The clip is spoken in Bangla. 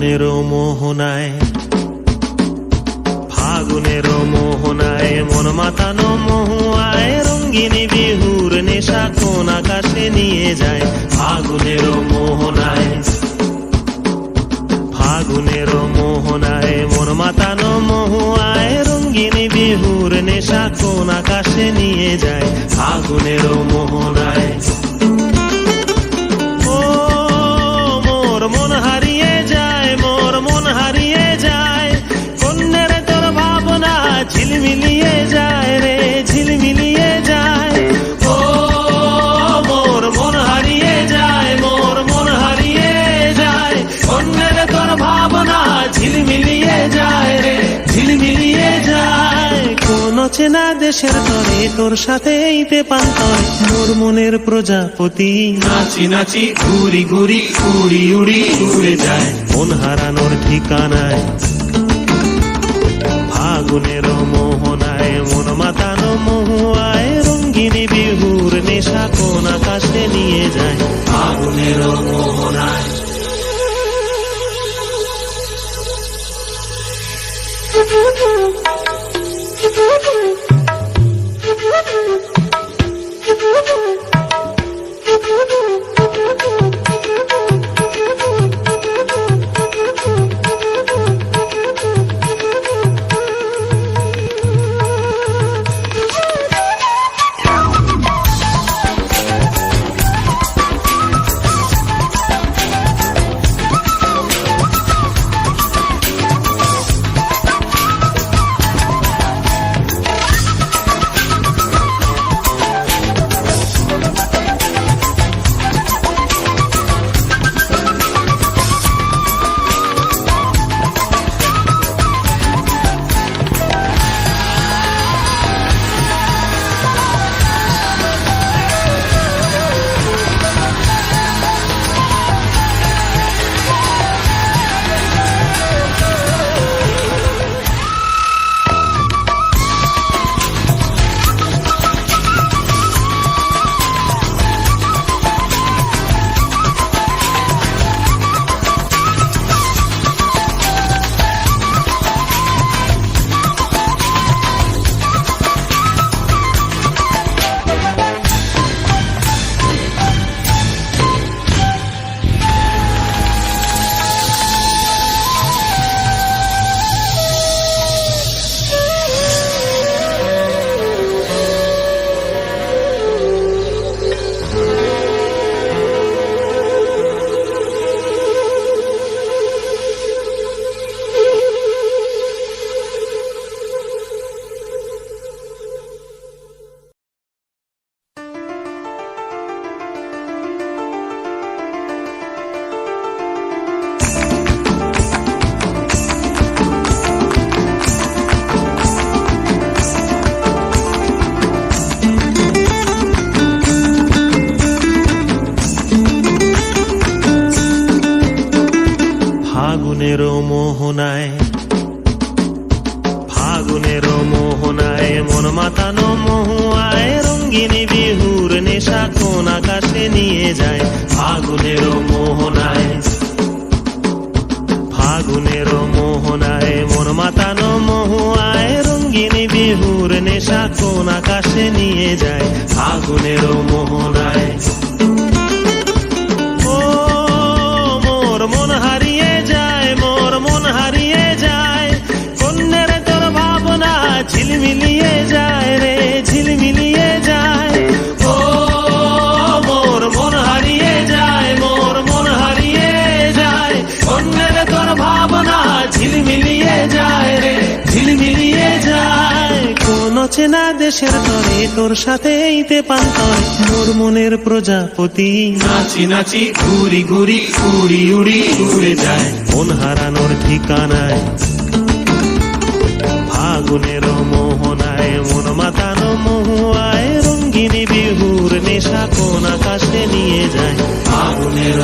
ফাগুনের মোহনায়, ফাগুনের মোহনায় মন মাতানো মহুয়ায় রঙ্গিনী বিহুর নেশা কোন আকাশে নিয়ে যায়। ফাগুনের মোহনায়, ফাগুনের মোহনায় মন মাতানো মহুয়ায় রঙ্গিনী বিহুর নেশা কোন আকাশে নিয়ে যায়। ফাগুনের মোহনায় ও মোর মন হারিয়ে যায়, মোর মন হারিয়ে যায়, কন্যের তোর ভাবনা ঝিলমিলিয়ে যায় রে, ঝিলমিলিয়ে যায়। ও মোর মন হারিয়ে যায়, মোর মন হারিয়ে যায়, কন্যের তোর ভাবনা ঝিলমিলিয়ে যায় রে, ঝিলমিলিয়ে যায়। কোন চেনা দেশের তরে তোর সাথে এইতে পান্তয় মোর মনের প্রজাপতি নাচি নাচি ঘুরি ঘুরি উড়ি উড়ি উড়ে যায় মন হারানোর ঠিকানায়। ফাগুনের মোহনায় মন মাতানো মহুয়ায় রঙ্গিনী বিহুর নেশা কোন আকাশে নিয়ে যায়। ফাগুনের মোহনায় ফাগুনের মোহনায়, ফাগুনের মোহনায় মন মাতানো মহুয়ায় রঙ্গিনী বিহুর নেশা কোন আকাশে নিয়ে যায়। ফাগুনের মোহনায়, ফাগুনের মোহনায় মন মাতানো মহুয়ায় রঙ্গিনী বিহুর নেশা কোন আকাশে নিয়ে যায়। ফাগুনের মোহনায় ও মোর মন হারিয়ে যায়, মোর মন হারিয়ে যায়, কন্যের তোর ভাবনা ঝিলমিলিয়ে যায় রে, ঝিলমিলিয়ে যায়। ও মোর মন হারিয়ে যায়, মোর মন হারিয়ে যায়, কন্যের তোর ভাবনা ঝিলমিলিয়ে যায় রে, ঝিলমিলিয়ে যায়। কোন চেনা দেশের তরে তোর সাথে এইতে পান্তয় মোর মনের প্রজাপতি নাচি নাচি ঘুরি ঘুরি উড়ি উড়ি উড়ে যায় মন হারানোর ঠিকানায়। ফাগুনের মোহনায় মন মাতানো মহুয়ায় রঙ্গিনী বিহুর নেশা কোন আকাশে নিয়ে যায়। ফাগুনের